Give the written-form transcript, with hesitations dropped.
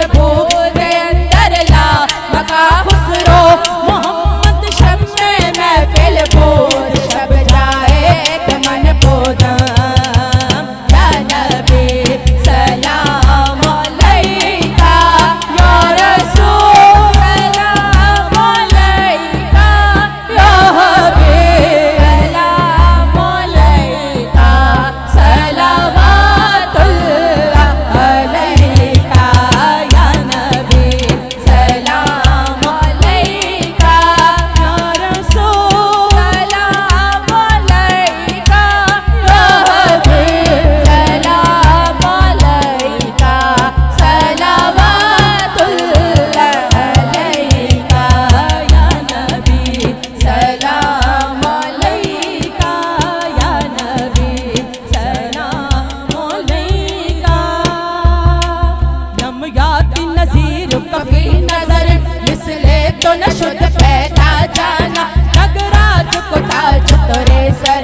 मजबूर अंदर ला मका खुसरो मोहम्मद शब में महफिल बोर शब जाए मन बोदा या नबी सलाम अलैका या रसूल सलाम अलैका या हबीब सलाम अलैका सलावतुल्लाह अलैका या नबी सलाम अलैका या रसूल सलाम अलैका या हबीब सलाम अलैका सलावतुल्लाह अलैका या नबी सलाम अलैका या नबी सलाम अलैका यमयाती नज़ीर कभी नजर मिसले तो न शुद्ध पैदा जाना नगराज को ताज तोरे सर